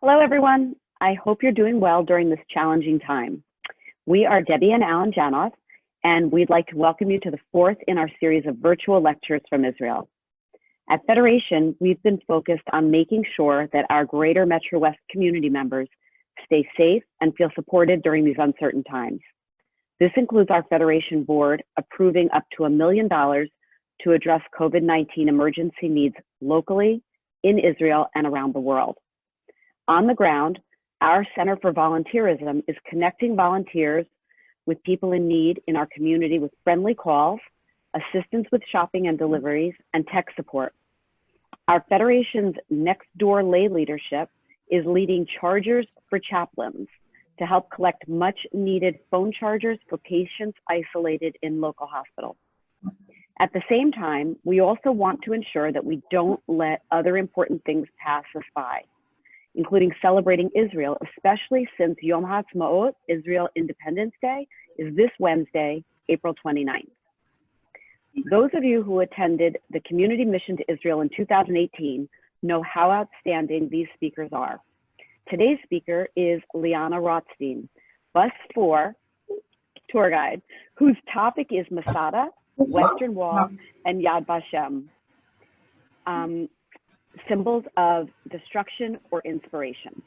Hello, everyone. I hope you're doing well during this challenging time. We are Debbie and Alan Janoff, and we'd like to welcome you to the fourth in our series of virtual lectures from Israel. At Federation, we've been focused on making sure that our greater Metro West community members stay safe and feel supported during these uncertain times. This includes our Federation board approving up to $1 million to address COVID-19 emergency needs locally, in Israel, and around the world. On the ground, our Center for Volunteerism is connecting volunteers with people in need in our community with friendly calls, assistance with shopping and deliveries, and tech support. Our Federation's Next Door lay leadership is leading chargers for chaplains to help collect much needed phone chargers for patients isolated in local hospitals. At the same time, we also want to ensure that we don't let other important things pass us by, including celebrating Israel, especially since Yom HaAtzmaut, Israel Independence Day, is this Wednesday, April 29th. Those of you who attended the Community Mission to Israel in 2018 know how outstanding these speakers are. Today's speaker is Liana Rothstein, Bus 4 tour guide, whose topic is Masada, Western Wall, and Yad Vashem, symbols of destruction or inspiration.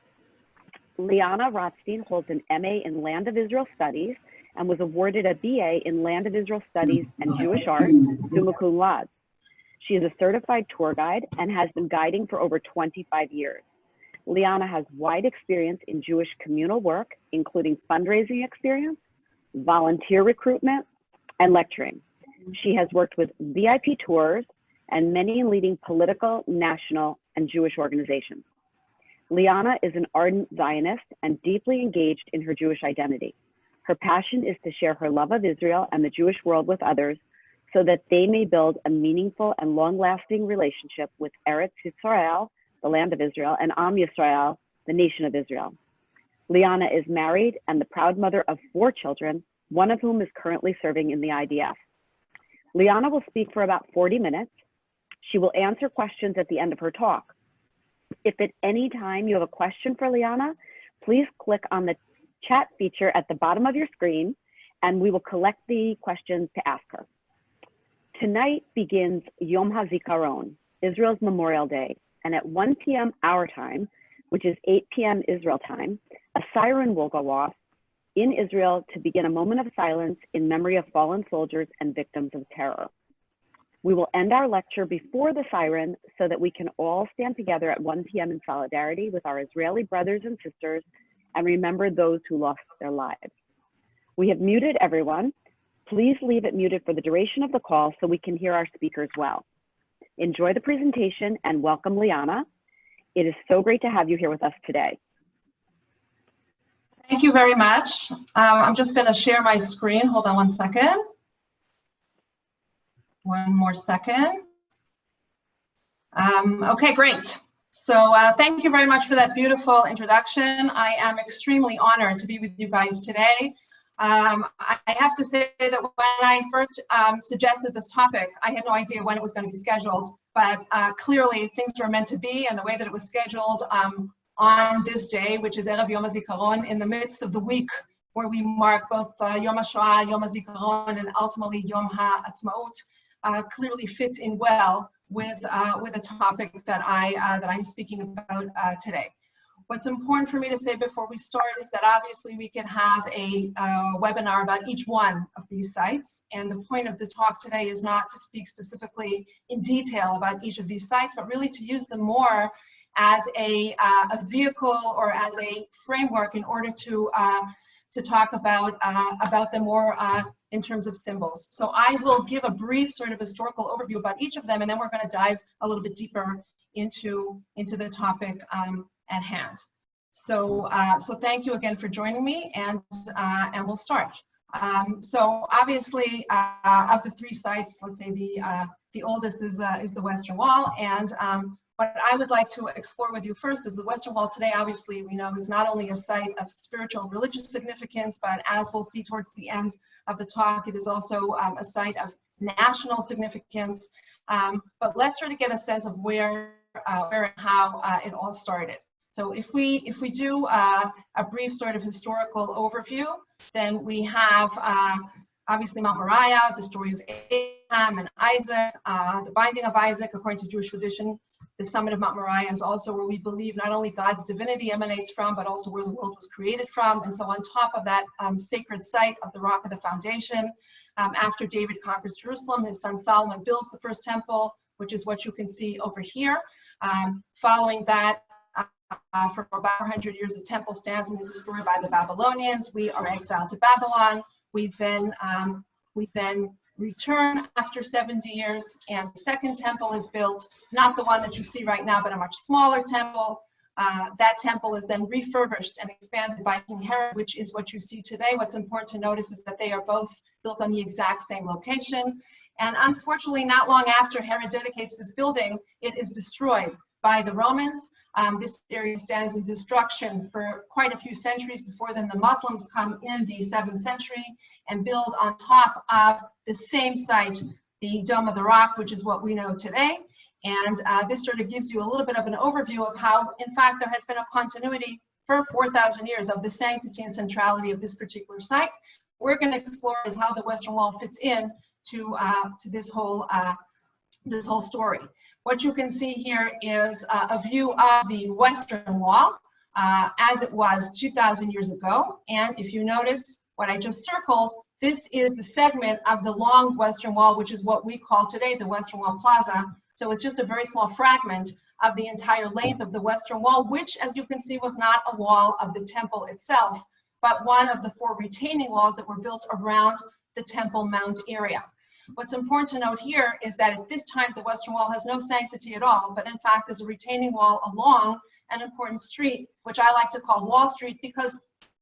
Liana Rothstein holds an MA in Land of Israel Studies and was awarded a BA in Land of Israel Studies and Jewish Art, summa cum laude. She is a certified tour guide and has been guiding for over 25 years. Liana has wide experience in Jewish communal work, including fundraising experience, volunteer recruitment, and lecturing. She has worked with VIP tours and many leading political, national, and Jewish organizations. Liana is an ardent Zionist and deeply engaged in her Jewish identity. Her passion is to share her love of Israel and the Jewish world with others so that they may build a meaningful and long-lasting relationship with Eretz Yisrael, the land of Israel, and Am Yisrael, the nation of Israel. Liana is married and the proud mother of 4 children, one of whom is currently serving in the IDF. Liana will speak for about 40 minutes. She will answer questions at the end of her talk. If at any time you have a question for Liana, please click on the chat feature at the bottom of your screen, and we will collect the questions to ask her. Tonight begins Yom HaZikaron, Israel's Memorial Day, and at 1 p.m. our time, which is 8 p.m. Israel time, a siren will go off in Israel to begin a moment of silence in memory of fallen soldiers and victims of terror. We will end our lecture before the siren so that we can all stand together at 1 p.m. in solidarity with our Israeli brothers and sisters and remember those who lost their lives. We have muted everyone. Please leave it muted for the duration of the call so we can hear our speakers well. Enjoy the presentation and welcome Liana. It is so great to have you here with us today. Thank you very much. I'm just going to share my screen. Hold on one second. One more second. Okay, great. So thank you very much for that beautiful introduction. I am extremely honored to be with you guys today. I have to say that when I first suggested this topic, I had no idea when it was going to be scheduled, but clearly things were meant to be, and the way that it was scheduled on this day, which is Erev Yom HaZikaron, in the midst of the week where we mark both Yom HaShoah, Yom HaZikaron, and ultimately Yom HaAtzmaut, clearly fits in well with a topic that I'm speaking about today. What's important for me to say before we start is that obviously we can have a webinar about each one of these sites, and the point of the talk today is not to speak specifically in detail about each of these sites, but really to use them more as a vehicle or as a framework in order to talk about them more in terms of symbols. So I will give a brief sort of historical overview about each of them, and then we're going to dive a little bit deeper into the topic at hand. So thank you again for joining me, and we'll start. So obviously, of the 3 sites, let's say the oldest is the Western Wall, and what I would like to explore with you first is the Western Wall today, obviously, we know is not only a site of spiritual and religious significance, but as we'll see towards the end of the talk, it is also a site of national significance. But let's try to get a sense of where and how it all started. So if we do a brief sort of historical overview, then we have obviously Mount Moriah, the story of Abraham and Isaac, the binding of Isaac according to Jewish tradition. The summit of Mount Moriah is also where we believe not only God's divinity emanates from, but also where the world was created from. And so on top of that sacred site of the rock of the foundation, after David conquers Jerusalem, his son Solomon builds the first temple, which is what you can see over here. Following that, for about 400 years, the temple stands and is destroyed by the Babylonians. We are exiled to Babylon. We then return after 70 years, and the second temple is built, not the one that you see right now, but a much smaller temple. That temple is then refurbished and expanded by King Herod, which is what you see today. What's important to notice is that they are both built on the exact same location. And unfortunately, not long after Herod dedicates this building, it is destroyed by the Romans. This area stands in destruction for quite a few centuries before then the Muslims come in the 7th century and build on top of the same site, the Dome of the Rock, which is what we know today. And this sort of gives you a little bit of an overview of how, in fact, there has been a continuity for 4,000 years of the sanctity and centrality of this particular site. We're going to explore is how the Western Wall fits in to this whole story. What you can see here is a view of the Western Wall as it was 2,000 years ago. And if you notice what I just circled, this is the segment of the long Western Wall, which is what we call today the Western Wall Plaza. So it's just a very small fragment of the entire length of the Western Wall, which, as you can see, was not a wall of the temple itself, but one of the 4 retaining walls that were built around the Temple Mount area. What's important to note here is that at this time, the Western Wall has no sanctity at all, but in fact is a retaining wall along an important street, which I like to call Wall Street, because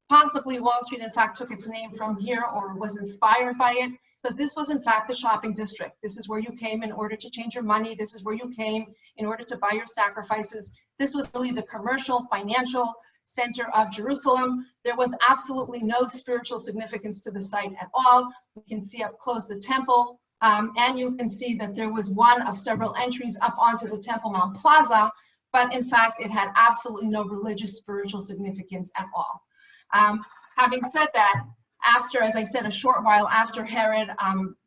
possibly Wall Street, in fact, took its name from here or was inspired by it, because this was, in fact, the shopping district. This is where you came in order to change your money. This is where you came in order to buy your sacrifices. This was really the commercial, financial center of Jerusalem. There was absolutely no spiritual significance to the site at all. You can see up close the temple, and you can see that there was one of several entries up onto the Temple Mount Plaza, but in fact, it had absolutely no religious spiritual significance at all. Having said that, after, as I said, a short while after Herod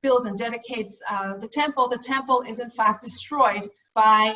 builds and dedicates the temple is in fact destroyed by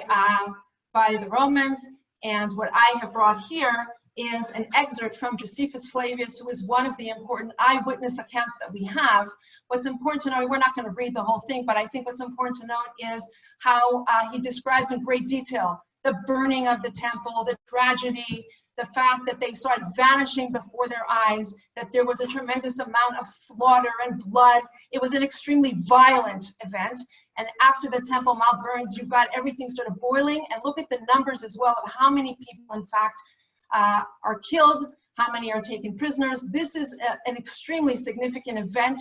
the Romans. And what I have brought here is an excerpt from Josephus Flavius, who is one of the important eyewitness accounts that we have. What's important to know, we're not going to read the whole thing, but I think what's important to note is how he describes in great detail the burning of the temple, the tragedy, the fact that they started vanishing before their eyes, that there was a tremendous amount of slaughter and blood. It was an extremely violent event. And after the Temple Mount burns, you've got everything sort of boiling. And look at the numbers as well of how many people, in fact, are killed, how many are taken prisoners. This is an extremely significant event,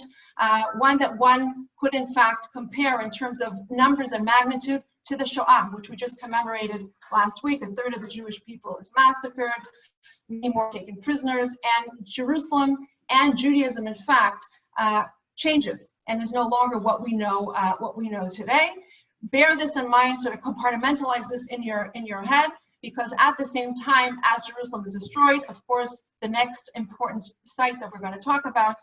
one that one could, in fact, compare in terms of numbers and magnitude to the Shoah, which we just commemorated last week. 1/3 of the Jewish people is massacred, many more taken prisoners, and Jerusalem and Judaism, in fact, changes and is no longer what we know today. Bear this in mind, sort of compartmentalize this in your head, because at the same time as Jerusalem is destroyed, of course, the next important site that we're going to talk about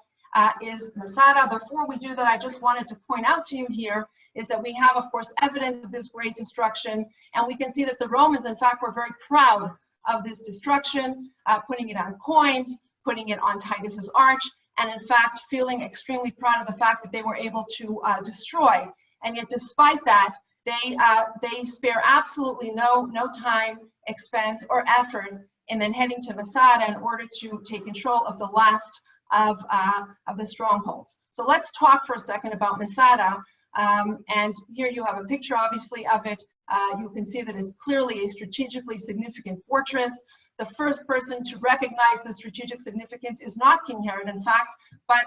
is Masada. Before we do that, I just wanted to point out to you here is that we have, of course, evidence of this great destruction, and we can see that the Romans, in fact, were very proud of this destruction, putting it on coins, putting it on Titus's arch, and in fact, feeling extremely proud of the fact that they were able to destroy. And yet, despite that, they spare absolutely no time, expense, or effort in then heading to Masada in order to take control of the last of the strongholds. So let's talk for a second about Masada. And here you have a picture, obviously, of it. You can see that it's clearly a strategically significant fortress. The first person to recognize the strategic significance is not King Herod, in fact, but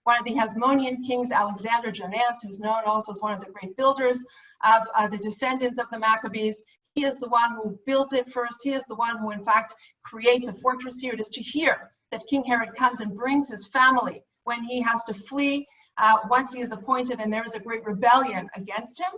one of the Hasmonean kings, Alexander Jannaeus, who's known also as one of the great builders of the descendants of the Maccabees. He is the one who builds it first. He is the one who, in fact, creates a fortress here. It is to here that King Herod comes and brings his family when he has to flee once he is appointed and there is a great rebellion against him.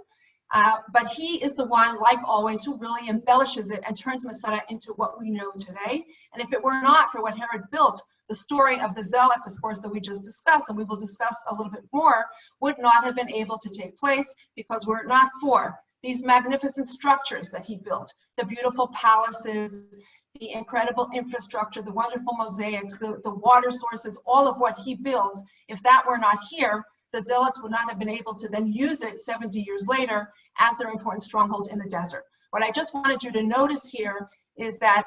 But he is the one, like always, who really embellishes it and turns Masada into what we know today. And if it were not for what Herod built, the story of the zealots, of course, that we just discussed, and we will discuss a little bit more, would not have been able to take place, because were it not for these magnificent structures that he built, the beautiful palaces, the incredible infrastructure, the wonderful mosaics, the water sources, all of what he builds, if that were not here, the zealots would not have been able to then use it 70 years later as their important stronghold in the desert. What I just wanted you to notice here is that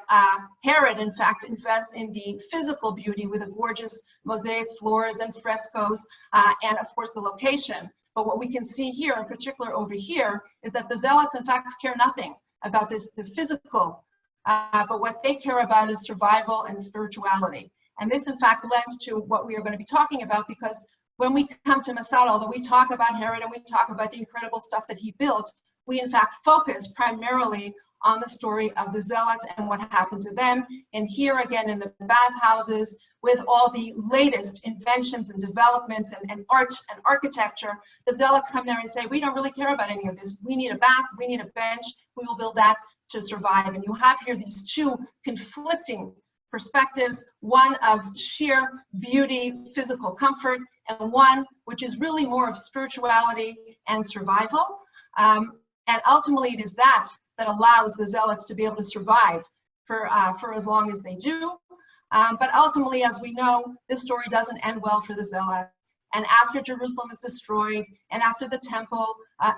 Herod, in fact, invests in the physical beauty with the gorgeous mosaic floors and frescoes, and of course the location. But what we can see here, in particular over here, is that the zealots, in fact, care nothing about the physical, but what they care about is survival and spirituality. And this, in fact, lends to what we are going to be talking about, because when we come to Masada, although we talk about Herod and we talk about the incredible stuff that he built, we in fact focus primarily on the story of the zealots and what happened to them. And here again in the bathhouses, with all the latest inventions and developments and arts and architecture, the zealots come there and say, we don't really care about any of this. We need a bath, we need a bench, we will build that to survive. And you have here these two conflicting perspectives, one of sheer beauty, physical comfort, and one which is really more of spirituality and survival. And ultimately it is that allows the zealots to be able to survive for as long as they do. But ultimately, as we know, this story doesn't end well for the zealots. And after Jerusalem is destroyed, and after the temple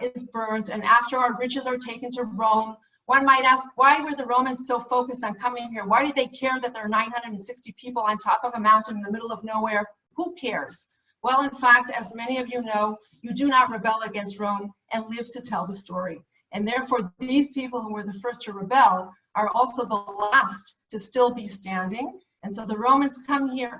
is burnt, and after our riches are taken to Rome, one might ask, why were the Romans so focused on coming here? Why did they care that there are 960 people on top of a mountain in the middle of nowhere? Who cares? Well, in fact, as many of you know, you do not rebel against Rome and live to tell the story. And therefore, these people who were the first to rebel are also the last to still be standing. And so the Romans come here,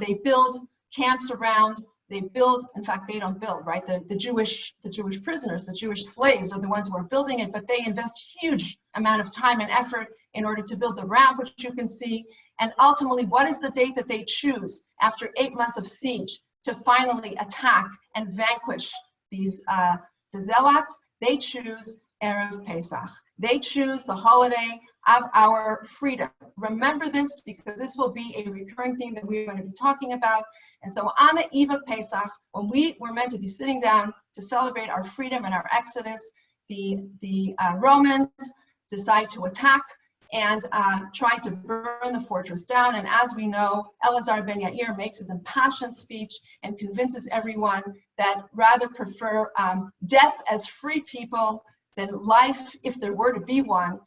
they build camps around, they build, in fact, they don't build, right? The Jewish prisoners, the Jewish slaves are the ones who are building it, but they invest huge amount of time and effort in order to build the ramp, which you can see. And ultimately, what is the date that they choose after 8 months of siege to finally attack and vanquish these the zealots? They choose Erev Pesach. They choose the holiday of our freedom. Remember this, because this will be a recurring theme that we're going to be talking about. And so on the eve of Pesach, when we were meant to be sitting down to celebrate our freedom and our exodus, the Romans decide to attack and try to burn the fortress down. And as we know, Elazar ben Yair makes his impassioned speech and convinces everyone that rather prefer death as free people than life, if there were to be one,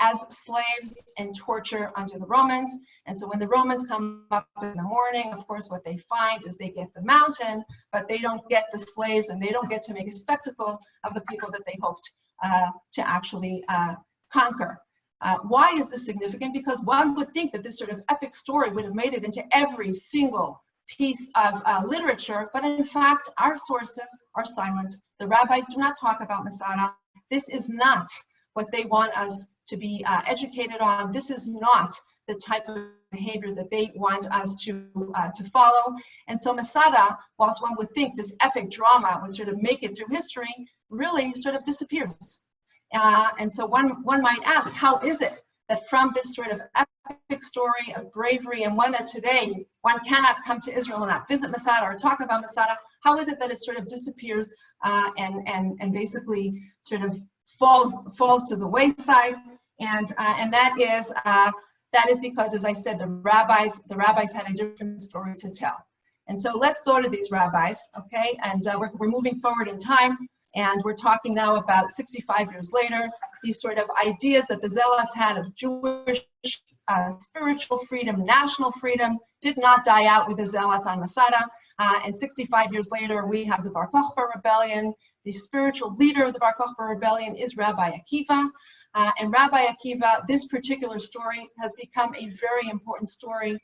as slaves and torture under the Romans. And so when the Romans come up in the morning, of course, what they find is they get the mountain, but they don't get the slaves, and they don't get to make a spectacle of the people that they hoped to actually conquer. Why is this significant? Because one would think that this sort of epic story would have made it into every single piece of literature, but in fact, our sources are silent. The rabbis do not talk about Masada. This is not what they want us to be educated on. This is not the type of behavior that they want us to follow. And so Masada, whilst one would think this epic drama would sort of make it through history, really sort of disappears. And so one might ask, how is it that from this sort of epic story of bravery, and one that today one cannot come to Israel and not visit Masada or talk about Masada, how is it that it sort of disappears and basically sort of falls to the wayside? And that is because, as I said, the rabbis had a different story to tell. And so let's go to these rabbis, okay? And we're moving forward in time. And we're talking now about 65 years later, these sort of ideas that the zealots had of Jewish spiritual freedom, national freedom, did not die out with the zealots on Masada. And 65 years later, we have the Bar Kokhba rebellion. The spiritual leader of the Bar Kokhba rebellion is Rabbi Akiva. And Rabbi Akiva, this particular story has become a very important story.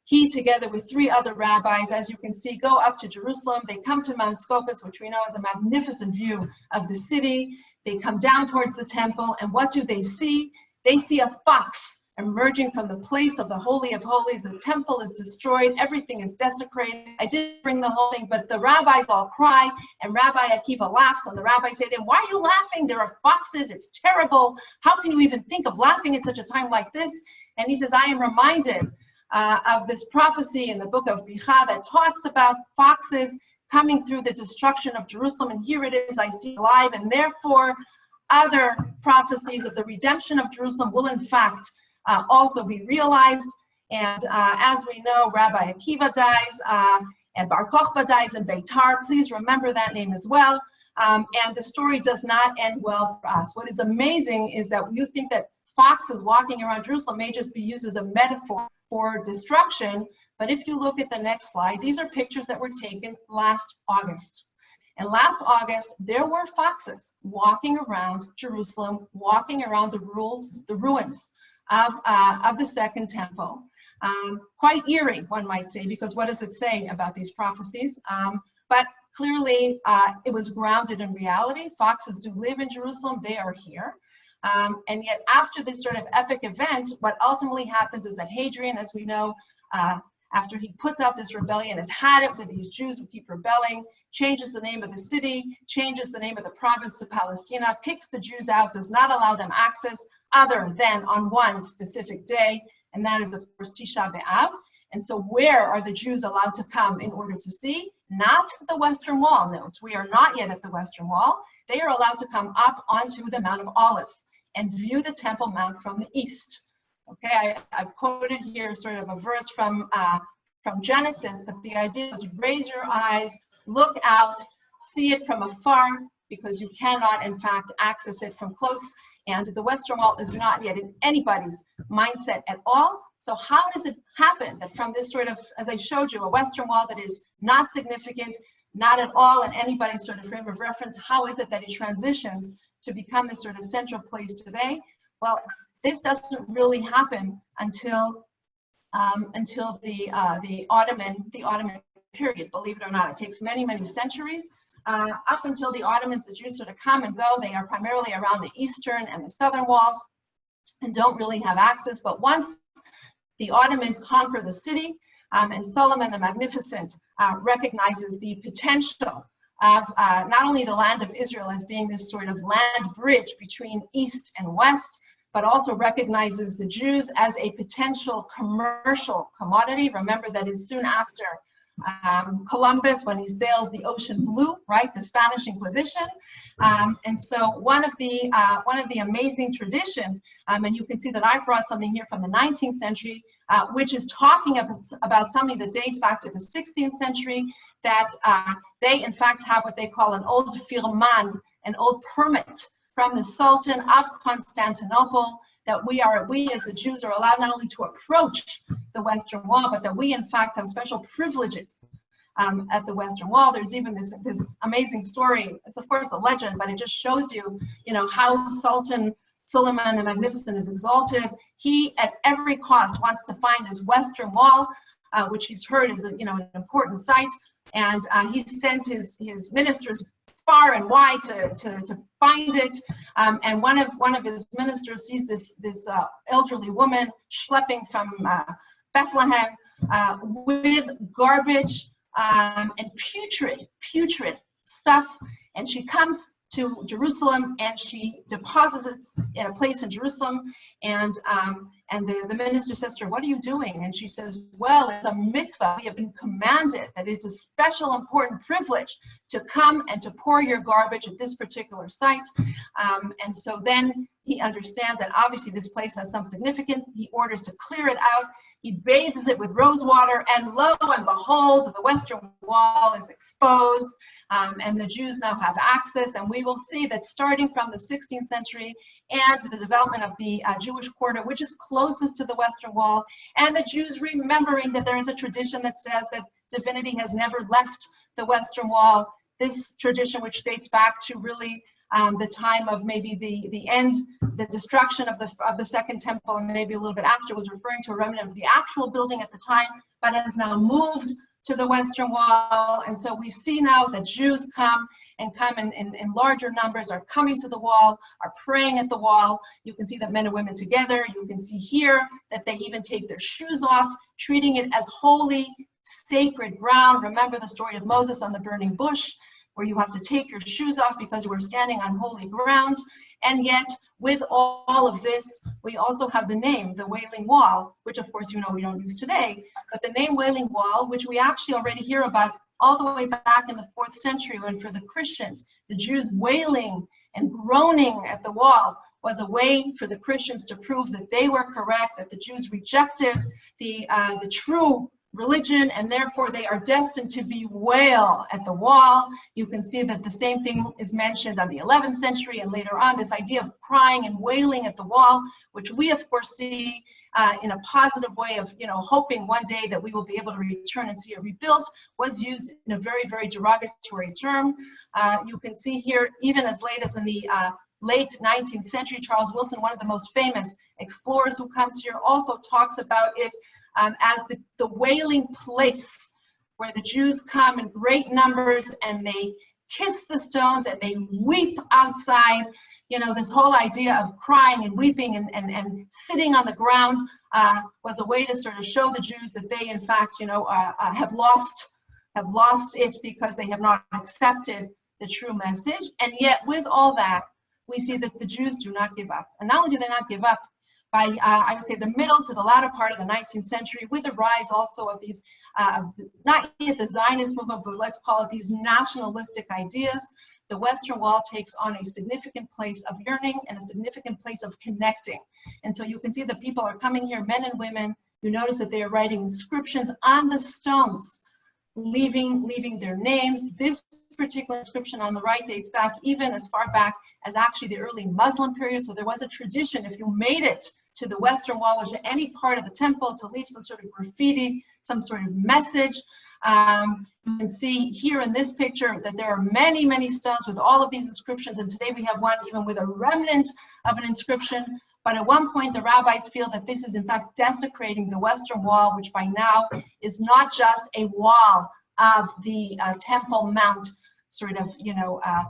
He, together with 3 other rabbis, as you can see, go up to Jerusalem. They come to Mount Scopus, which we know is a magnificent view of the city. They come down towards the temple, and what do they see? They see a fox emerging from the place of the Holy of Holies. The temple is destroyed, everything is desecrated. I didn't bring the whole thing, but the rabbis all cry, and Rabbi Akiva laughs, and the rabbis say to him, why are you laughing? There are foxes, it's terrible. How can you even think of laughing at such a time like this? And he says, I am reminded of this prophecy in the book of Bicha that talks about foxes coming through the destruction of Jerusalem, and here it is, I see alive, and therefore other prophecies of the redemption of Jerusalem will in fact also be realized. And as we know, Rabbi Akiva dies, and Bar Kokhba dies in Beitar. Please remember that name as well. And the story does not end well for us. What is amazing is that you think that foxes walking around Jerusalem may just be used as a metaphor for destruction. But if you look at the next slide, these are pictures that were taken last August. And last August, there were foxes walking around Jerusalem, walking around the ruins of the Second Temple. Quite eerie, one might say, because what does it say about these prophecies? But clearly, it was grounded in reality. Foxes do live in Jerusalem. They are here. And yet, after this sort of epic event, what ultimately happens is that Hadrian, as we know, after he puts out this rebellion, has had it with these Jews who keep rebelling, changes the name of the city, changes the name of the province to Palestina, kicks the Jews out, does not allow them access other than on one specific day, and that is, of course, Tisha B'Av. And so where are the Jews allowed to come in order to see? Not the Western Wall. Note, we are not yet at the Western Wall. They are allowed to come up onto the Mount of Olives and view the Temple Mount from the east. Okay, I've quoted here sort of a verse from Genesis, but the idea is raise your eyes, look out, see it from afar, because you cannot, in fact, access it from close. And the Western Wall is not yet in anybody's mindset at all. So how does it happen that from this sort of, as I showed you, a Western Wall that is not significant, not at all in anybody's sort of frame of reference, how is it that it transitions to become this sort of central place today? Well, this doesn't really happen until the Ottoman period. Believe it or not, it takes many, many centuries. Up until the Ottomans, the Jews sort of come and go. They are primarily around the eastern and the southern walls and don't really have access. But once the Ottomans conquer the city, and Suleiman the Magnificent recognizes the potential of not only the land of Israel as being this sort of land bridge between east and west, but also recognizes the Jews as a potential commercial commodity. Remember that is soon after Columbus, when he sails the ocean blue, right, the Spanish Inquisition. And so one of the amazing traditions, and you can see that I brought something here from the 19th century, which is talking about something that dates back to the 16th century, that they in fact have what they call an old firman, an old permit from the Sultan of Constantinople, that we as the Jews are allowed not only to approach the Western Wall, but that we in fact have special privileges at the Western Wall. There's even this amazing story. It's of course a legend, but it just shows you, how Sultan Suleiman the Magnificent is exalted. He, at every cost, wants to find this Western Wall, which he's heard is an important site, and he sends his ministers far and wide to find it, and one of his ministers sees this elderly woman schlepping from Bethlehem with garbage and putrid stuff, and she comes to Jerusalem and she deposits it in a place in Jerusalem, and the minister says to her, "What are you doing?" And she says, "Well, it's a mitzvah. We have been commanded that it's a special important privilege to come and to pour your garbage at this particular site." And so then he understands that obviously this place has some significance. He orders to clear it out. He bathes it with rose water, and lo and behold, the Western Wall is exposed, and the Jews now have access. And we will see that starting from the 16th century and with the development of the Jewish quarter, which is closest to the Western Wall, and the Jews remembering that there is a tradition that says that divinity has never left the Western Wall. This tradition, which dates back to really the time of maybe the destruction of the Second Temple, and maybe a little bit after, was referring to a remnant of the actual building at the time, but has now moved to the Western Wall. And so we see now that Jews come and come in larger numbers, are coming to the wall, are praying at the wall. You can see that men and women together. You can see here that they even take their shoes off, treating it as holy, sacred ground. Remember the story of Moses on the burning bush, where you have to take your shoes off because you are standing on holy ground. And yet, with all of this, we also have the name, the Wailing Wall, which of course you know we don't use today, but the name Wailing Wall, which we actually already hear about all the way back in the 4th century, when for the Christians, the Jews wailing and groaning at the wall was a way for the Christians to prove that they were correct, that the Jews rejected the true religion, and therefore they are destined to bewail at the wall. You can see that the same thing is mentioned on the 11th century and later on, this idea of crying and wailing at the wall, which we of course see in a positive way of, hoping one day that we will be able to return and see it rebuilt, was used in a very, very derogatory term. You can see here, even as late as in the late 19th century, Charles Wilson, one of the most famous explorers who comes here, also talks about it as the wailing place where the Jews come in great numbers and they kiss the stones and they weep outside. This whole idea of crying and weeping and sitting on the ground was a way to sort of show the Jews that they, in fact, have lost it because they have not accepted the true message. And yet, with all that, we see that the Jews do not give up. And not only do they not give up, by, I would say, the middle to the latter part of the 19th century, with the rise also of these, not yet the Zionist movement, but let's call it these nationalistic ideas, the Western Wall takes on a significant place of yearning and a significant place of connecting. And so you can see that people are coming here, men and women. You notice that they are writing inscriptions on the stones, leaving their names. This particular inscription on the right dates back even as far back as actually the early Muslim period. So there was a tradition, if you made it to the Western Wall or to any part of the temple, to leave some sort of graffiti, some sort of message. You can see here in this picture that there are many, many stones with all of these inscriptions, and today we have one even with a remnant of an inscription. But at one point, the rabbis feel that this is in fact desecrating the Western Wall, which by now is not just a wall of the Temple Mount sort of,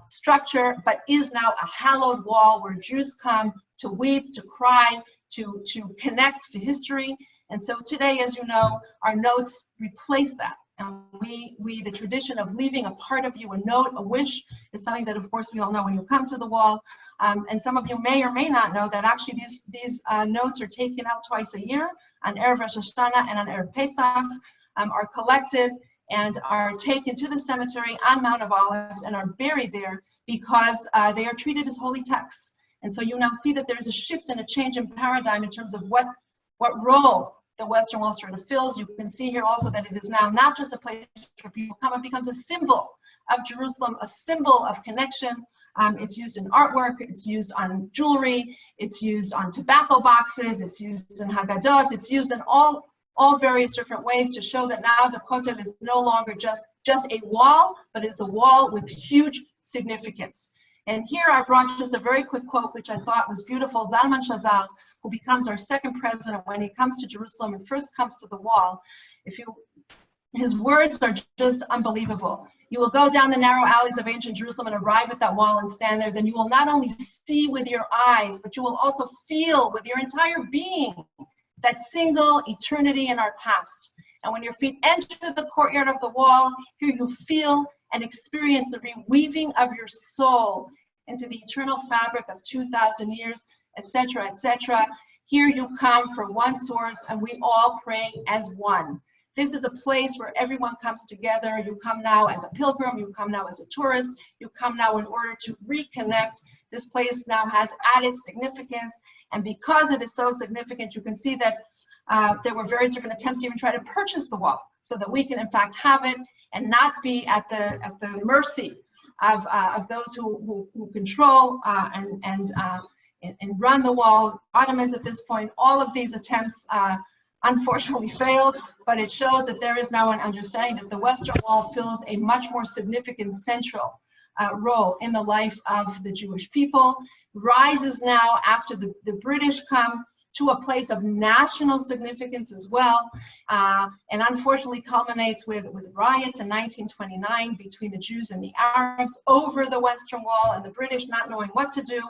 structure, but is now a hallowed wall where Jews come to weep, to cry, to connect to history. And so today, as you know, our notes replace that. And the tradition of leaving a part of you, a note, a wish, is something that, of course, we all know when you come to the wall. And some of you may or may not know that actually these notes are taken out twice a year, on Erev Rosh Hashanah and on Erev Pessach, are collected and are taken to the cemetery on Mount of Olives and are buried there because they are treated as holy texts. And so you now see that there is a shift and a change in paradigm in terms of what role the Western Wall sort of fills. You can see here also that it is now not just a place where people come, it becomes a symbol of Jerusalem, a symbol of connection. It's used in artwork, it's used on jewelry, it's used on tobacco boxes, it's used in Haggadot, it's used in all various different ways to show that now the Kotel is no longer just a wall, but it's a wall with huge significance. And here I brought just a very quick quote, which I thought was beautiful. Zalman Shazal, who becomes our second president when he comes to Jerusalem and first comes to the wall, his words are just unbelievable. You will go down the narrow alleys of ancient Jerusalem and arrive at that wall and stand there. Then you will not only see with your eyes, but you will also feel with your entire being that single eternity in our past. And when your feet enter the courtyard of the wall, here you feel and experience the reweaving of your soul into the eternal fabric of 2,000 years, etc., etc. Here you come from one source, and we all pray as one. This is a place where everyone comes together. You come now as a pilgrim, you come now as a tourist, you come now in order to reconnect. This place now has added significance, and because it is so significant, you can see that there were various different attempts to even try to purchase the wall so that we can in fact have it and not be at the mercy of those who control and run the wall. Ottomans at this point. All of these attempts unfortunately failed, but it shows that there is now an understanding that the Western Wall fills a much more significant central role in the life of the Jewish people. Rises now after the British come to a place of national significance as well, and unfortunately culminates with riots in 1929 between the Jews and the Arabs over the Western Wall, and the British not knowing what to do,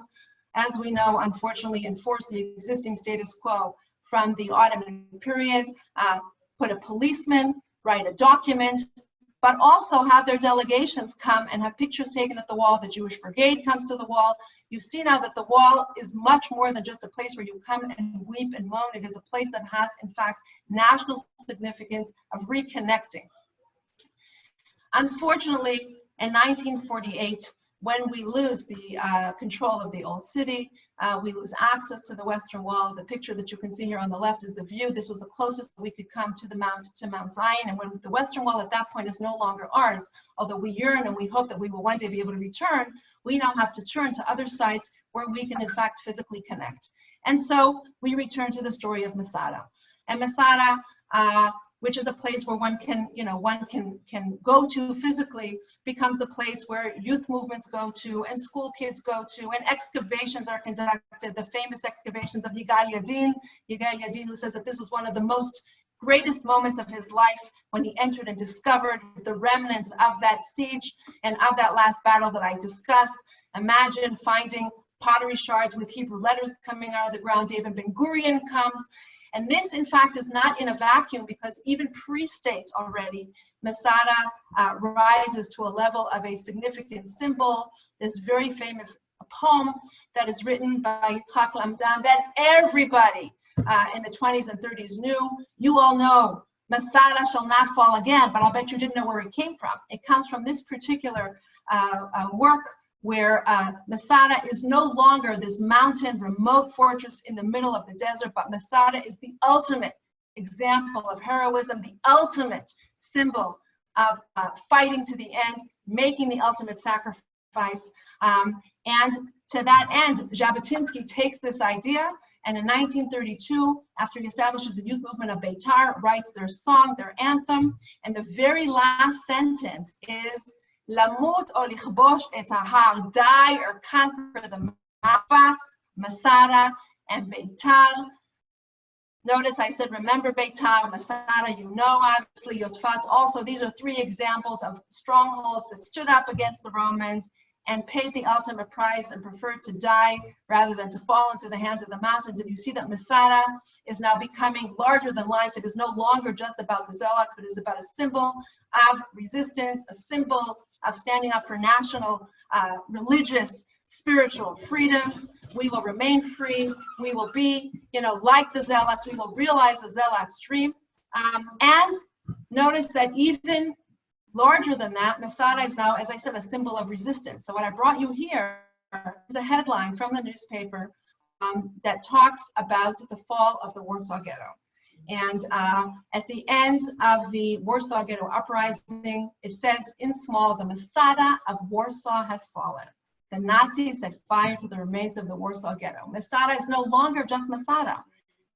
as we know, unfortunately enforced the existing status quo from the Ottoman period, put a policeman, write a document, but also have their delegations come and have pictures taken at the wall. The Jewish Brigade comes to the wall. You see now that the wall is much more than just a place where you come and weep and moan. It is a place that has, in fact, national significance of reconnecting. Unfortunately, in 1948, when we lose the control of the old city, we lose access to the Western Wall. The picture that you can see here on the left is the view. This was the closest we could come to the Mount Zion. And when the Western Wall at that point is no longer ours, although we yearn and we hope that we will one day be able to return, we now have to turn to other sites where we can in fact physically connect. And so we return to the story of Masada. And Masada, which is a place where one can go to physically, becomes the place where youth movements go to, and school kids go to, and excavations are conducted. The famous excavations of Yigal Yadin, who says that this was one of the greatest moments of his life when he entered and discovered the remnants of that siege and of that last battle that I discussed. Imagine finding pottery shards with Hebrew letters coming out of the ground. David Ben Gurion comes. And this, in fact, is not in a vacuum, because even pre-state already, Masada rises to a level of a significant symbol. This very famous poem that is written by Yitzhak Lamdan that everybody in the 20s and 30s knew. You all know, Masada shall not fall again, but I'll bet you didn't know where it came from. It comes from this particular work, where Masada is no longer this mountain remote fortress in the middle of the desert, but Masada is the ultimate example of heroism, the ultimate symbol of fighting to the end, making the ultimate sacrifice. And to that end, Jabotinsky takes this idea, and in 1932, after he establishes the youth movement of Beitar, writes their song, their anthem, and the very last sentence is, Lamut or lichbosh et ahar, die or conquer the Mafat, Masada, and Beitar. Notice I said, remember Beitar, Masada, you know, obviously, Yotfat. Also, these are three examples of strongholds that stood up against the Romans and paid the ultimate price and preferred to die rather than to fall into the hands of the mountains. And you see that Masada is now becoming larger than life. It is no longer just about the zealots, but it is about a symbol of resistance, a symbol of standing up for national, religious, spiritual freedom. We will remain free. We will be, like the zealots. We will realize the zealots' dream. And notice that even larger than that, Masada is now, as I said, a symbol of resistance. So what I brought you here is a headline from the newspaper that talks about the fall of the Warsaw Ghetto. And at the end of the Warsaw Ghetto uprising, it says in small, the Masada of Warsaw has fallen. The Nazis set fire to the remains of the Warsaw Ghetto. Masada is no longer just Masada.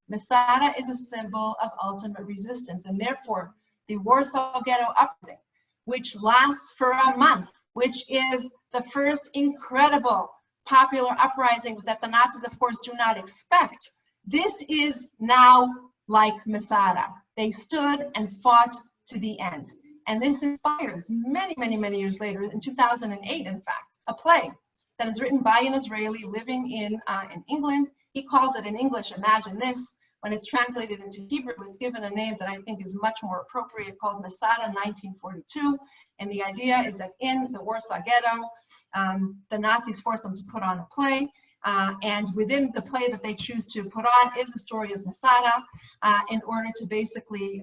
Masada is a symbol of ultimate resistance, and therefore the Warsaw Ghetto uprising, which lasts for a month, which is the first incredible popular uprising that the Nazis, of course, do not expect. This is now like Masada. They stood and fought to the end. And this inspires many, many, many years later, in 2008, in fact, a play that is written by an Israeli living in England. He calls it in English, Imagine This. When it's translated into Hebrew, it's given a name that I think is much more appropriate, called Masada 1942. And the idea is that in the Warsaw Ghetto, the Nazis forced them to put on a play. And within the play that they choose to put on is the story of Masada, in order to basically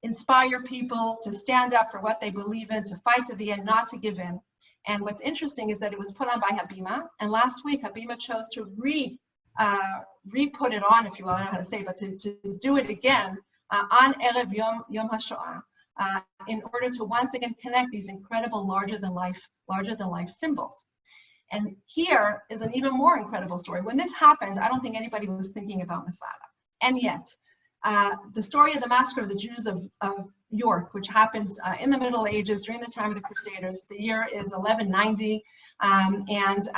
inspire people to stand up for what they believe in, to fight to the end, not to give in. And what's interesting is that it was put on by Habima, and last week Habima chose to re-put it on, if you will, I don't know how to say, but to do it again on Erev Yom HaShoah, in order to once again connect these incredible larger than life symbols. And here is an even more incredible story. When this happened, I don't think anybody was thinking about Masada. And yet, the story of the Massacre of the Jews of York, which happens in the Middle Ages during the time of the Crusaders, the year is 1190, and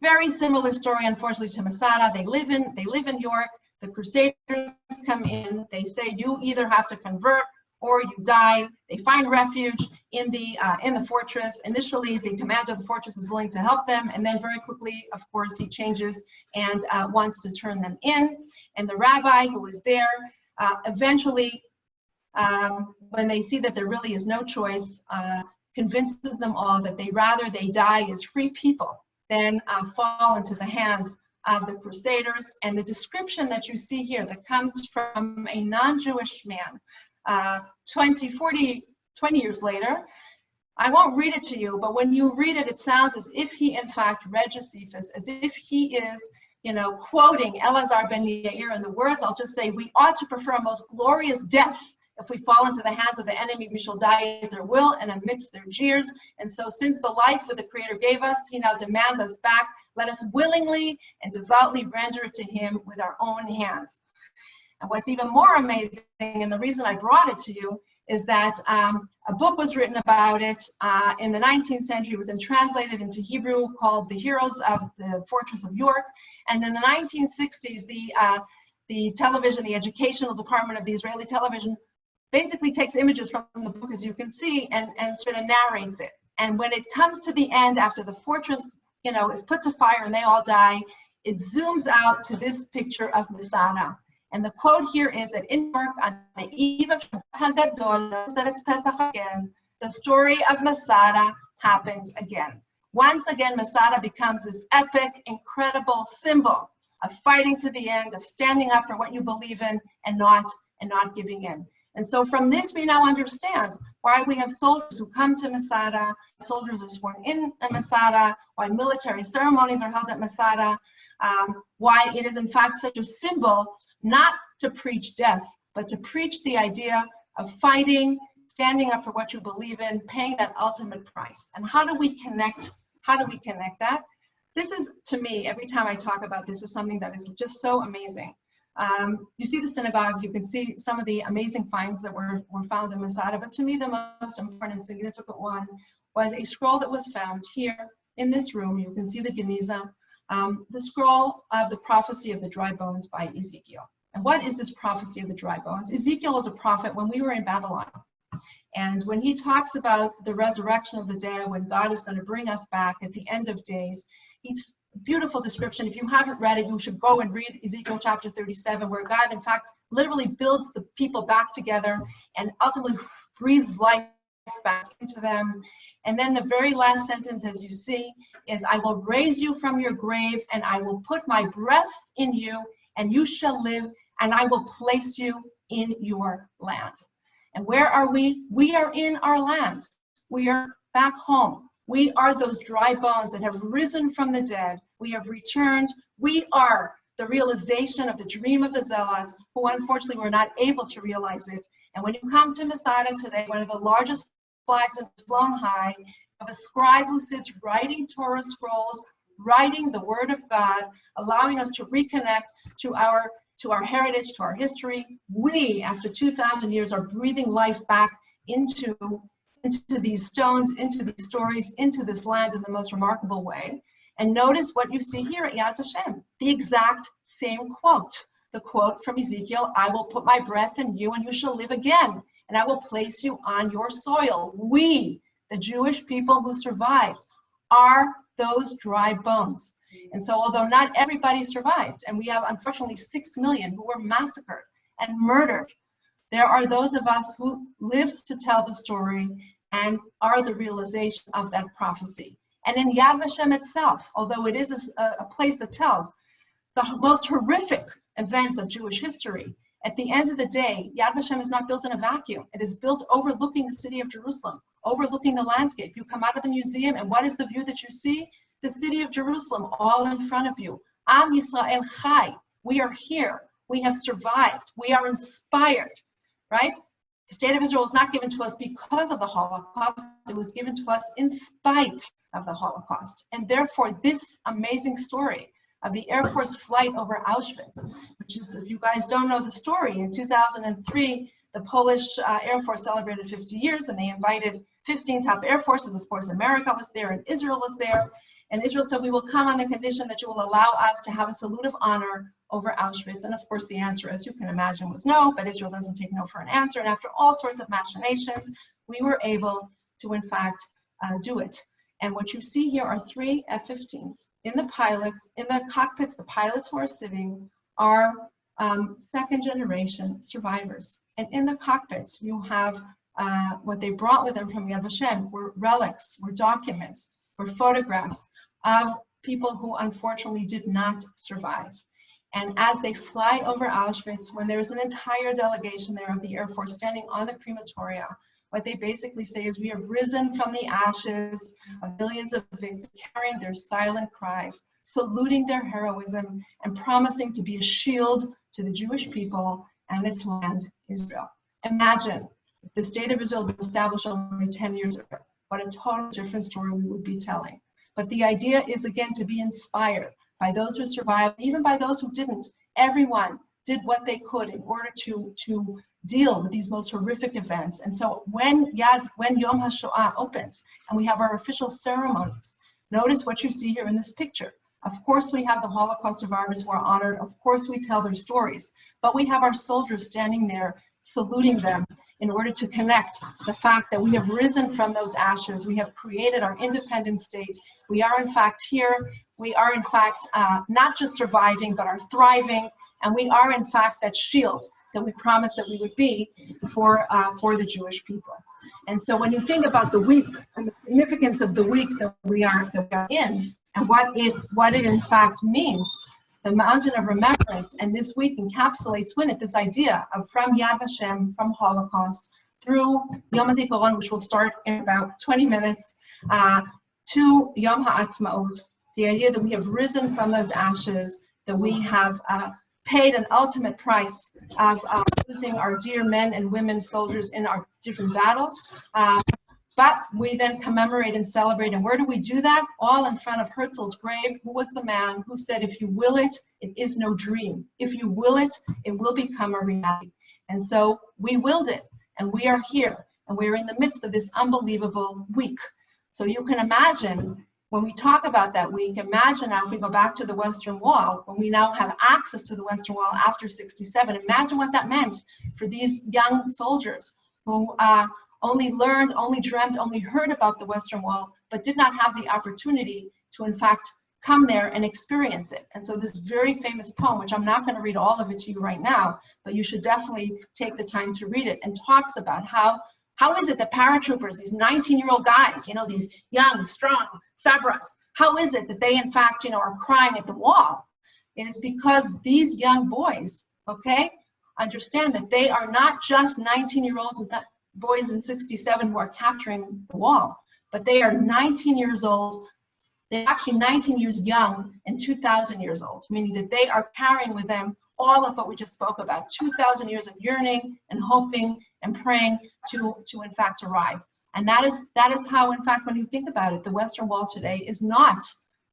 Very similar story, unfortunately, to Masada. They live in York. The Crusaders come in. They say you either have to convert or you die. They find refuge in the fortress. Initially, the commander of the fortress is willing to help them, and then very quickly, of course, he changes and wants to turn them in. And the rabbi who is there eventually, when they see that there really is no choice, convinces them all that they die as free people than fall into the hands of the Crusaders. And the description that you see here that comes from a non-Jewish man 20 years later, I won't read it to you, but when you read it, it sounds as if he in fact read Josephus, as if he is, quoting Elazar ben Yair in the words, I'll just say, we ought to prefer a most glorious death. If we fall into the hands of the enemy, we shall die at their will and amidst their jeers. And so since the life that the Creator gave us, he now demands us back. Let us willingly and devoutly render it to him with our own hands. And what's even more amazing, and the reason I brought it to you, is that a book was written about it in the 19th century. It was translated into Hebrew, called The Heroes of the Fortress of York. And in the 1960s, the television, the educational department of the Israeli television, basically takes images from the book, as you can see, and sort of narrates it. And when it comes to the end, after the fortress, is put to fire and they all die, it zooms out to this picture of Masada. And the quote here is that in York, on the eve of Pessach, that it's Pessach again, the story of Masada happens again. Once again, Masada becomes this epic, incredible symbol of fighting to the end, of standing up for what you believe in and not giving in. And so from this, we now understand why we have soldiers who come to Masada, soldiers who are sworn in at Masada, why military ceremonies are held at Masada, why it is in fact such a symbol, not to preach death, but to preach the idea of fighting, standing up for what you believe in, paying that ultimate price. And how do we connect that? This is, to me, every time I talk about this, is something that is just so amazing. You see the synagogue, you can see some of the amazing finds that were found in Masada, but to me the most important and significant one was a scroll that was found here in this room. You can see the Geniza, the scroll of the prophecy of the dry bones by Ezekiel. And what is this prophecy of the dry bones? Ezekiel was a prophet when we were in Babylon. And when he talks about the resurrection of the dead, when God is going to bring us back at the end of days, beautiful description. If you haven't read it, you should go and read Ezekiel chapter 37, where God, in fact, literally builds the people back together and ultimately breathes life back into them. And then the very last sentence, as you see, is, I will raise you from your grave, and I will put my breath in you, and you shall live, and I will place you in your land. And where are we? We are in our land. We are back home. We are those dry bones that have risen from the dead. We have returned. We are the realization of the dream of the zealots, who unfortunately were not able to realize it. And when you come to Masada today, one of the largest flags is flown high of a scribe who sits writing Torah scrolls, writing the word of God, allowing us to reconnect to our heritage, to our history. We, after 2,000 years, are breathing life back into these stones, into these stories, into this land in the most remarkable way. And notice what you see here at Yad Vashem, the exact same quote. The quote from Ezekiel, I will put my breath in you and you shall live again, and I will place you on your soil. We, the Jewish people who survived, are those dry bones. And so although not everybody survived, and we have unfortunately 6 million who were massacred and murdered, there are those of us who lived to tell the story and are the realization of that prophecy. And in Yad Vashem itself, although it is a place that tells the most horrific events of Jewish history, at the end of the day, Yad Vashem is not built in a vacuum. It is built overlooking the city of Jerusalem, overlooking the landscape. You come out of the museum, and what is the view that you see? The city of Jerusalem, all in front of you. Am Yisrael Chai. We are here. We have survived. We are inspired. Right? The state of Israel was not given to us because of the Holocaust. It was given to us in spite of the Holocaust. And therefore, this amazing story of the Air Force flight over Auschwitz, which is, if you guys don't know the story, in 2003, the Polish Air Force celebrated 50 years, and they invited 15 top air forces. Of course, America was there and Israel was there. And Israel said, we will come on the condition that you will allow us to have a salute of honor over Auschwitz. And of course, the answer, as you can imagine, was no, but Israel doesn't take no for an answer. And after all sorts of machinations, we were able to, in fact, do it. And what you see here are 3 F-15s. In the cockpits, the pilots who are sitting are second generation survivors. And in the cockpits, you have what they brought with them from Yad Vashem were relics, were documents, were photographs of people who unfortunately did not survive. And as they fly over Auschwitz, when there's an entire delegation there of the Air Force standing on the crematoria, what they basically say is, we have risen from the ashes of millions of victims, carrying their silent cries, saluting their heroism, and promising to be a shield to the Jewish people and its land, Israel. Imagine if the state of Israel was established only 10 years ago, what a totally different story we would be telling. But the idea is, again, to be inspired by those who survived, even by those who didn't. Everyone did what they could in order to deal with these most horrific events. And so when Yom HaShoah opens and we have our official ceremonies, notice what you see here in this picture. Of course, we have the Holocaust survivors who are honored. Of course, we tell their stories, but we have our soldiers standing there saluting them in order to connect the fact that we have risen from those ashes. We have created our independent state. We are in fact here. We are in fact not just surviving, but are thriving. And we are in fact that shield that we promised that we would be for the Jewish people. And so when you think about the week and the significance of the week that we are in, and what it in fact means, the mountain of remembrance, and this week encapsulates within it this idea of from Yad Vashem, from Holocaust, through Yom HaZikaron, which will start in about 20 minutes, to Yom HaAtzmaut, the idea that we have risen from those ashes, that we have paid an ultimate price of losing our dear men and women soldiers in our different battles. But we then commemorate and celebrate. And where do we do that? All in front of Herzl's grave, who was the man who said, if you will it, it is no dream. If you will it, it will become a reality. And so we willed it, and we are here, and we're in the midst of this unbelievable week. So you can imagine, when we talk about that week, imagine now if we go back to the Western Wall, when we now have access to the Western Wall after '67, imagine what that meant for these young soldiers who only learned, only dreamt, only heard about the Western Wall, but did not have the opportunity to, in fact, come there and experience it. And so this very famous poem, which I'm not going to read all of it to you right now, but you should definitely take the time to read it, and talks about how is it that paratroopers, these 19-year-old guys, you know, these young, strong sabras, how is it that they, in fact, you know, are crying at the wall? It is because these young boys, okay, understand that they are not just 19-year-old boys in '67 who are capturing the wall, but they are 19 years old. They're actually 19 years young and 2,000 years old, meaning that they are carrying with them all of what we just spoke about, 2,000 years of yearning and hoping and praying to in fact arrive. And that is how, in fact, when you think about it, the Western Wall today is not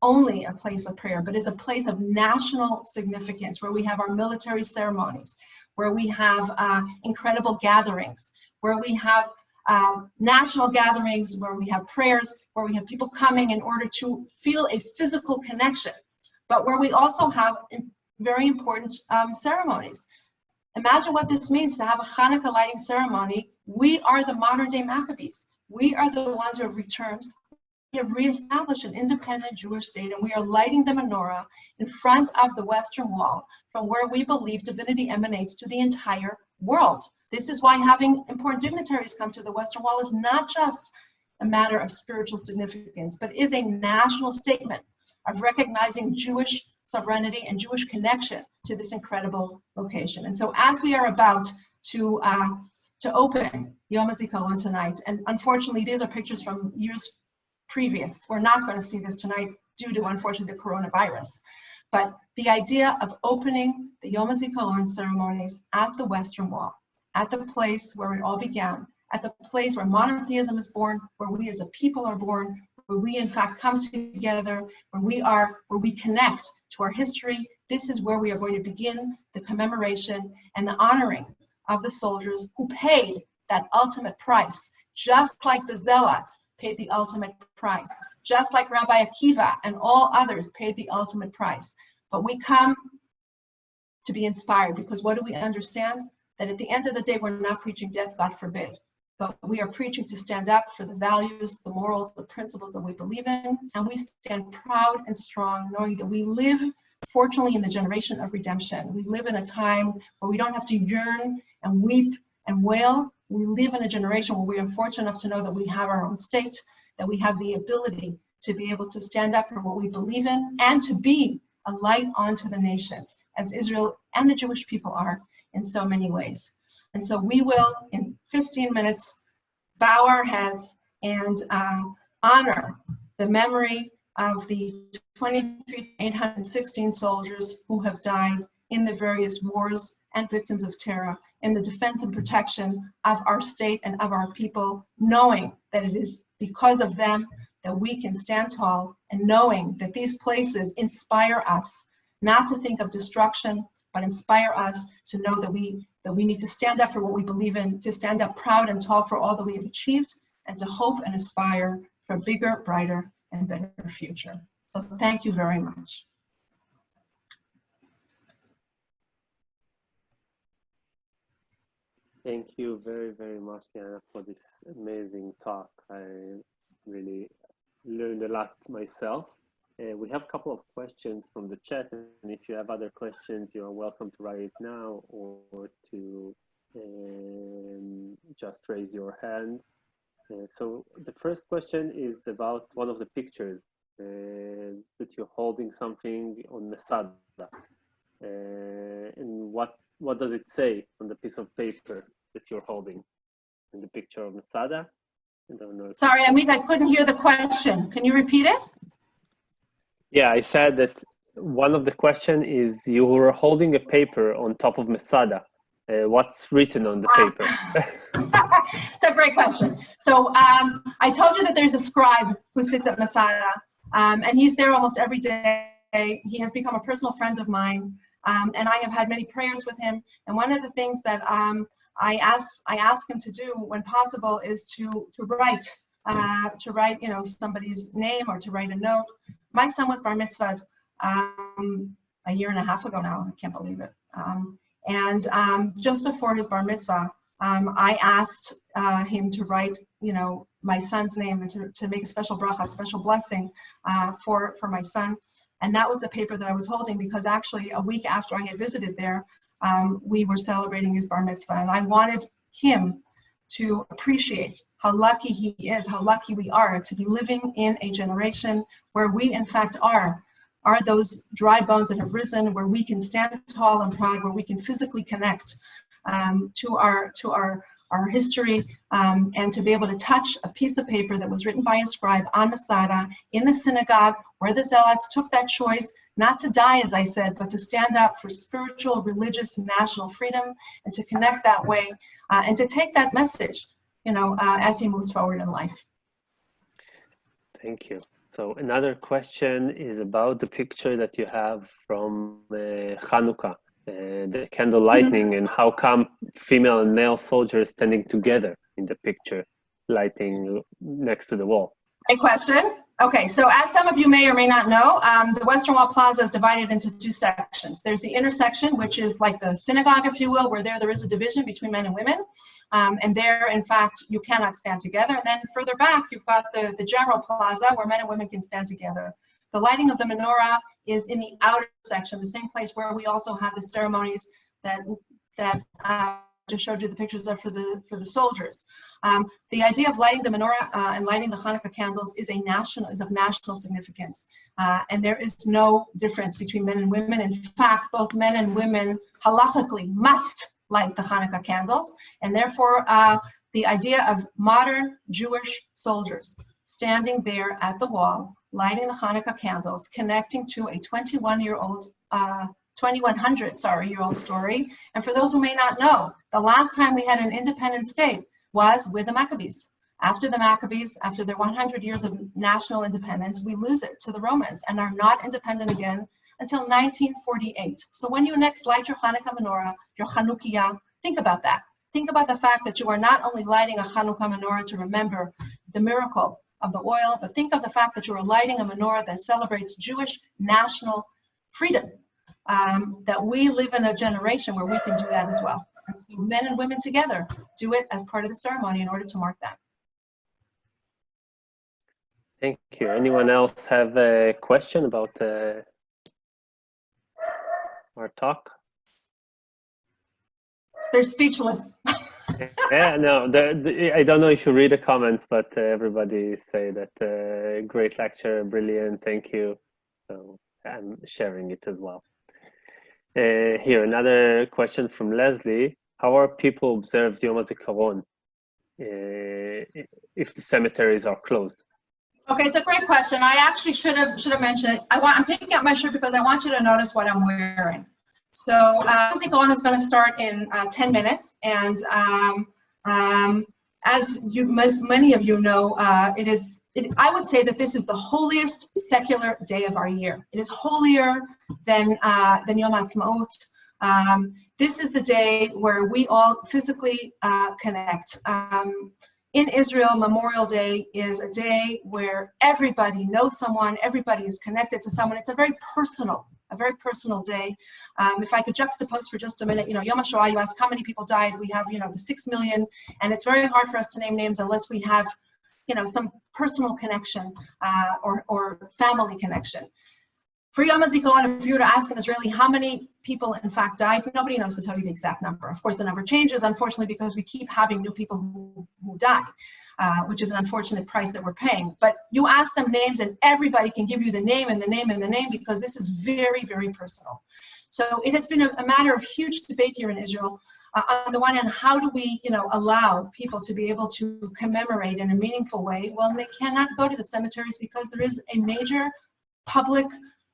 only a place of prayer, but is a place of national significance, where we have our military ceremonies, where we have incredible gatherings, where we have national gatherings, where we have prayers, where we have people coming in order to feel a physical connection, but where we also have very important ceremonies. Imagine what this means to have a Hanukkah lighting ceremony. We are the modern day Maccabees. We are the ones who have returned. We have reestablished an independent Jewish state, and we are lighting the menorah in front of the Western Wall, from where we believe divinity emanates to the entire world. This is why having important dignitaries come to the Western Wall is not just a matter of spiritual significance, but is a national statement of recognizing Jewish sovereignty and Jewish connection to this incredible location. And so as we are about to open Yom HaZikaron tonight, and unfortunately these are pictures from years previous. We're not going to see this tonight due to, unfortunately, the coronavirus. But the idea of opening the Yom HaZikaron ceremonies at the Western Wall, at the place where it all began, at the place where monotheism is born, where we as a people are born, where we in fact come together, where we connect to our history. This is where we are going to begin the commemoration and the honoring of the soldiers who paid that ultimate price just like the Zealots paid the ultimate price, just like Rabbi Akiva and all others paid the ultimate price. But we come to be inspired, because what do we understand? That at the end of the day, we're not preaching death, God forbid, but we are preaching to stand up for the values, the morals, the principles that we believe in, and we stand proud and strong, knowing that we live, fortunately, in the generation of redemption. We live in a time where we don't have to yearn and weep and wail. We live in a generation where we are fortunate enough to know that we have our own state, that we have the ability to be able to stand up for what we believe in and to be a light onto the nations, as Israel and the Jewish people are in so many ways. And so we will, in 15 minutes, bow our heads and honor the memory of the 23,816 soldiers who have died in the various wars and victims of terror in the defense and protection of our state and of our people, knowing that it is because of them that we can stand tall, and knowing that these places inspire us not to think of destruction, but inspire us to know that we need to stand up for what we believe in, to stand up proud and tall for all that we have achieved, and to hope and aspire for a bigger, brighter, and better future. So thank you very much. Thank you very, very much, Diana, for this amazing talk. I really learned a lot myself. We have a couple of questions from the chat, and if you have other questions, you are welcome to write it now or to just raise your hand. So the first question is about one of the pictures that you're holding something on Masada. And what does it say on the piece of paper that you're holding in the picture of Masada? I don't know. Sorry, Amit, I couldn't hear the question. Can you repeat it? Yeah, I said that one of the question is you were holding a paper on top of Masada. What's written on the paper? It's a great question. So I told you that there's a scribe who sits at Masada, and he's there almost every day. He has become a personal friend of mine, and I have had many prayers with him. And one of the things that I ask him to do when possible is to write, somebody's name, or to write a note. My son was bar mitzvahed a year and a half ago now. I can't believe it. And just before his bar mitzvah, I asked him to write, my son's name, and to make a special bracha, a special blessing for my son. And that was the paper that I was holding, because actually a week after I had visited there, we were celebrating his bar mitzvah, and I wanted him to appreciate how lucky he is, how lucky we are to be living in a generation where we in fact are those dry bones that have risen, where we can stand tall and proud, where we can physically connect to our history, and to be able to touch a piece of paper that was written by a scribe on Masada in the synagogue, where the Zealots took that choice not to die, as I said, but to stand up for spiritual, religious, national freedom, and to connect that way, and to take that message, as he moves forward in life. Thank you. So another question is about the picture that you have from Hanukkah, the candle lighting, and how come female and male soldiers standing together in the picture, lighting next to the wall? Great question. Okay, so as some of you may or may not know, the Western Wall Plaza is divided into two sections. There's the inner section, which is like the synagogue, if you will, where there is a division between men and women. And there, in fact, you cannot stand together. And then further back, you've got the general plaza, where men and women can stand together. The lighting of the menorah is in the outer section, the same place where we also have the ceremonies that just showed you the pictures of for the soldiers. The idea of lighting the menorah and lighting the Hanukkah candles is of national significance, and there is no difference between men and women. In fact, both men and women halachically must light the Hanukkah candles, and therefore the idea of modern Jewish soldiers standing there at the wall, lighting the Hanukkah candles, connecting to a 2100-year-old story. And for those who may not know, the last time we had an independent state was with the Maccabees. After the Maccabees, after their 100 years of national independence, we lose it to the Romans and are not independent again until 1948. So when you next light your Hanukkah menorah, your Chanukiah, think about that. think about the fact that you are not only lighting a Hanukkah menorah to remember the miracle of the oil, but think of the fact that you are lighting a menorah that celebrates Jewish national freedom, that we live in a generation where we can do that as well. And so men and women together do it as part of the ceremony in order to mark that. Thank you. Anyone else have a question about our talk? They're speechless. Yeah, no, I don't know if you read the comments, but everybody say that great lecture, brilliant, thank you. So I'm sharing it as well. Here, another question from Leslie. How are people observed Yom HaZikaron if the cemeteries are closed? Okay, it's a great question. I actually should have mentioned it. I'm picking up my shirt because I want you to notice what I'm wearing. So Zikaron is going to start in 10 minutes, and as many of you know, I would say that this is the holiest secular day of our year. It is holier than Yom HaAtzmaut. This is the day where we all physically connect. In Israel, Memorial Day is a day where everybody knows someone, everybody is connected to someone. It's a very personal day. If I could juxtapose for just a minute, Yom HaShoah, you ask how many people died, we have, the 6 million, and it's very hard for us to name names unless we have, some personal connection or family connection. For Yom HaZikaron, if you were to ask an Israeli how many people in fact died, nobody knows to tell you the exact number. Of course, the number changes, unfortunately, because we keep having new people who die, which is an unfortunate price that we're paying. But you ask them names and everybody can give you the name and the name and the name because this is very, very personal. So it has been a matter of huge debate here in Israel. On the one hand, how do we, allow people to be able to commemorate in a meaningful way? Well, they cannot go to the cemeteries because there is a major public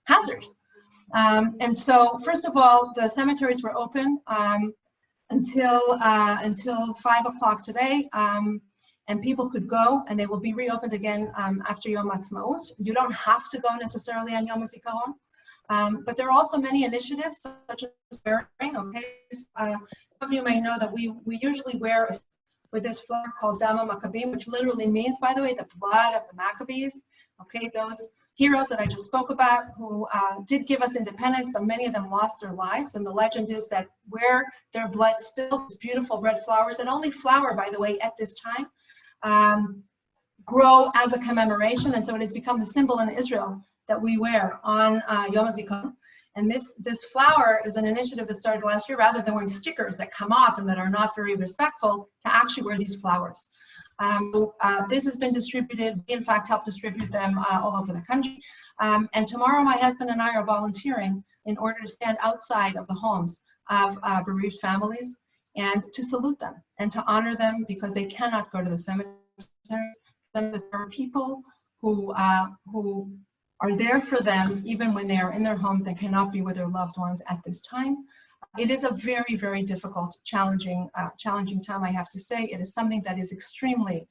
hazard. And so, first of all, the cemeteries were open until 5 o'clock today, and people could go, and they will be reopened again after Yom HaAtzmaut. You don't have to go necessarily on Yom HaZikaron, but there are also many initiatives, such as wearing. Okay, some of you may know that we usually wear with this flower called Dama Maccabim, which literally means, by the way, the blood of the Maccabees. Okay, those heroes that I just spoke about who did give us independence, but many of them lost their lives. And the legend is that where their blood spilled, these beautiful red flowers, that only flower, by the way, at this time, grow as a commemoration. And so it has become the symbol in Israel that we wear on Yom HaZikaron. And this flower is an initiative that started last year, rather than wearing stickers that come off and that are not very respectful, to actually wear these flowers. This has been distributed. We, in fact, help distribute them all over the country. And tomorrow, my husband and I are volunteering in order to stand outside of the homes of bereaved families and to salute them and to honor them because they cannot go to the cemetery. There are people who are there for them even when they are in their homes and cannot be with their loved ones at this time. It is a very, very difficult, challenging time, I have to say. It is something that is extremely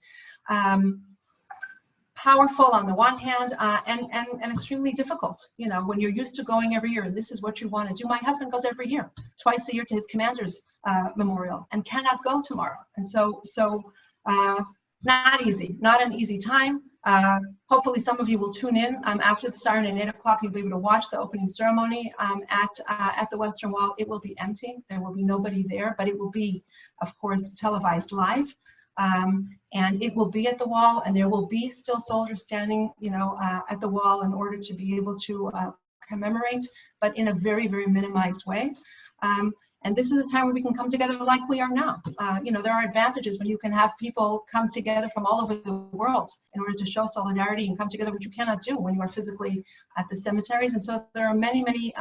powerful on the one hand, and extremely difficult. When you're used to going every year, and this is what you want to do. My husband goes every year, twice a year, to his commander's memorial, and cannot go tomorrow. And so not easy, not an easy time. Hopefully some of you will tune in after the siren at 8 o'clock. You'll be able to watch the opening ceremony at the Western Wall. It will be empty. There will be nobody there, but it will be, of course, televised live. And it will be at the wall, and there will be still soldiers standing, at the wall in order to be able to commemorate, but in a very, very minimized way. And this is a time where we can come together like we are now. There are advantages when you can have people come together from all over the world in order to show solidarity and come together, which you cannot do when you are physically at the cemeteries. And so there are many, many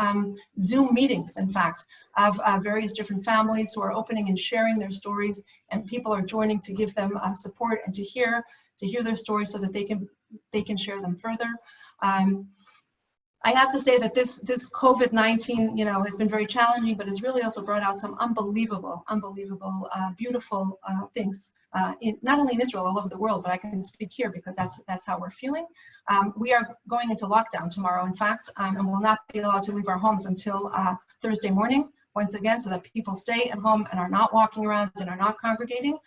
Zoom meetings, in fact, of various different families who are opening and sharing their stories, and people are joining to give them support and to hear their stories so that they can share them further. I have to say that this COVID-19, has been very challenging, but it's really also brought out some unbelievable, beautiful things, not only in Israel, all over the world, but I can speak here because that's how we're feeling. We are going into lockdown tomorrow, in fact, and will not be allowed to leave our homes until Thursday morning. once again, so that people stay at home and are not walking around and are not congregating.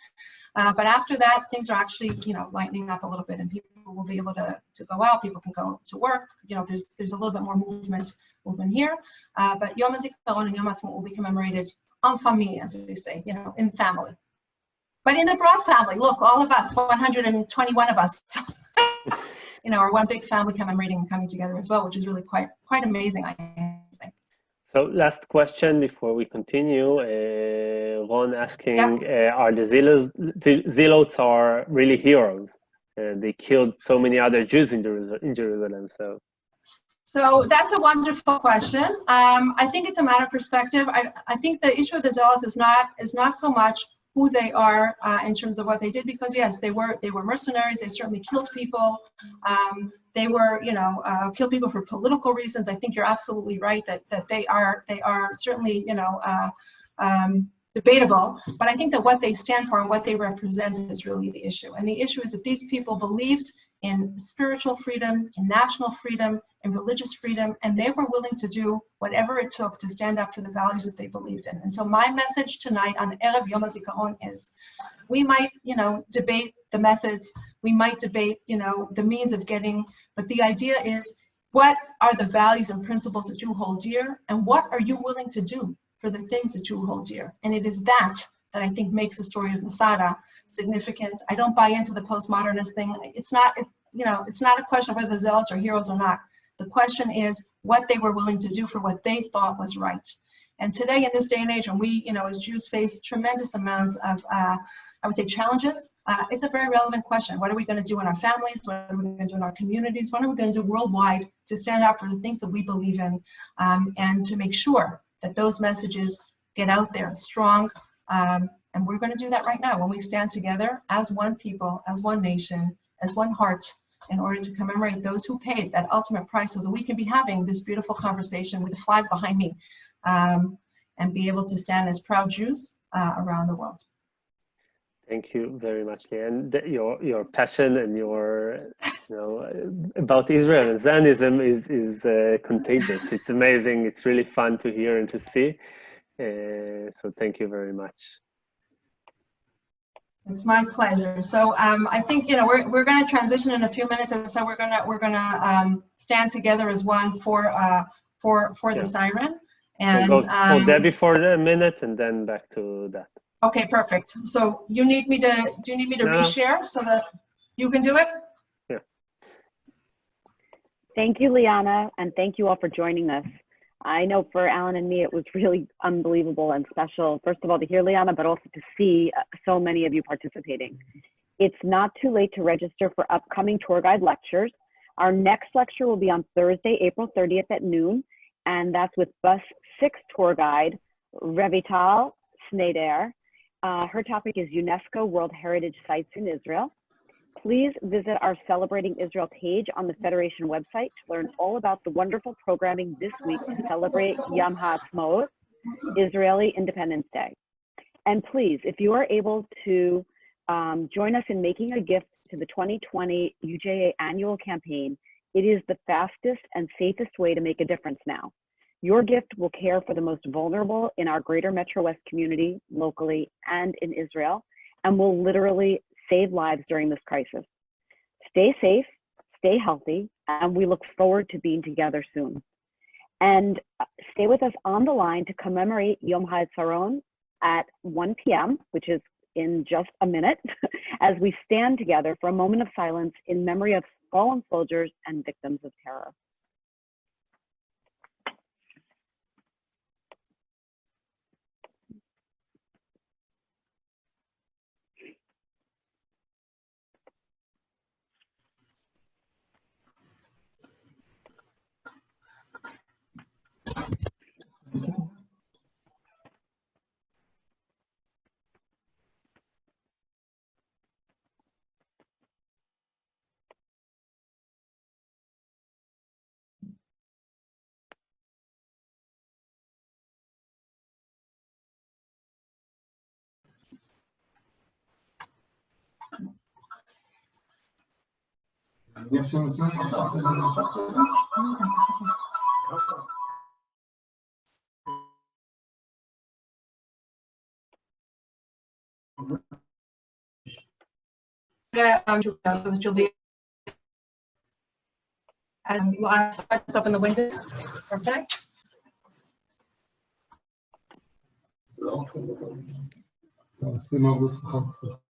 But after that, things are actually, lightening up a little bit, and people will be able to go out. People can go to work. There's a little bit more movement here. But Yom HaZikaron and Yom HaAtzmaut will be commemorated en famille, as we say, in family. But in the broad family, look, all of us, 121 of us, are one big family commemorating and coming together as well, which is really quite amazing, I think. So last question before we continue. Ron asking, are the Zealots are really heroes? They killed so many other Jews in Jerusalem. So that's a wonderful question. I think it's a matter of perspective. I think the issue of the Zealots is not so much who they are in terms of what they did, because yes, they were mercenaries. They certainly killed people. They were, killed people for political reasons. I think you're absolutely right that they are certainly, debatable. But I think that what they stand for and what they represent is really the issue. And the issue is that these people believed in spiritual freedom, in national freedom, in religious freedom, and they were willing to do whatever it took to stand up for the values that they believed in. And so my message tonight on the Erev Yom HaZikaron is, we might, debate the methods, we might debate, the means of getting, but the idea is, what are the values and principles that you hold dear, and what are you willing to do for the things that you hold dear? And it is that I think makes the story of Masada significant. I don't buy into the postmodernist thing. It's not a question of whether the Zealots are heroes or not. The question is what they were willing to do for what they thought was right. And today, in this day and age, when we, as Jews, face tremendous amounts of, I would say, challenges, it's a very relevant question. What are we going to do in our families? What are we going to do in our communities? What are we going to do worldwide to stand up for the things that we believe in, and to make sure that those messages get out there strong? And we're going to do that right now when we stand together as one people, as one nation, as one heart, in order to commemorate those who paid that ultimate price, so that we can be having this beautiful conversation with the flag behind me, and be able to stand as proud Jews around the world. Thank you very much, Leanne. Your passion and your, about Israel and Zionism is contagious. It's amazing. It's really fun to hear and to see. So thank you very much. It's my pleasure. So I think we're going to transition in a few minutes, and so we're gonna stand together as one for the siren. And we'll go for Debbie for a minute, and then back to that. Okay, perfect. So do you need me to reshare so that you can do it? Yeah. Thank you, Liana, and thank you all for joining us. I know for Alan and me, it was really unbelievable and special, first of all, to hear Liana, but also to see so many of you participating. It's not too late to register for upcoming tour guide lectures. Our next lecture will be on Thursday, April 30th at noon, and that's with Bus 6 tour guide, Revital Sneider. Her topic is UNESCO World Heritage Sites in Israel. Please visit our Celebrating Israel page on the Federation website to learn all about the wonderful programming this week to celebrate Yom HaAtzmaut, Israeli Independence Day. And please, if you are able to join us in making a gift to the 2020 UJA annual campaign, it is the fastest and safest way to make a difference now. Your gift will care for the most vulnerable in our greater Metro West community, locally and in Israel, and will literally save lives during this crisis. Stay safe, stay healthy, and we look forward to being together soon. And stay with us on the line to commemorate Yom HaZikaron at 1 p.m., which is in just a minute, as we stand together for a moment of silence in memory of fallen soldiers and victims of terror. so that you'll be. And we'll open the window. Perfect. Sim,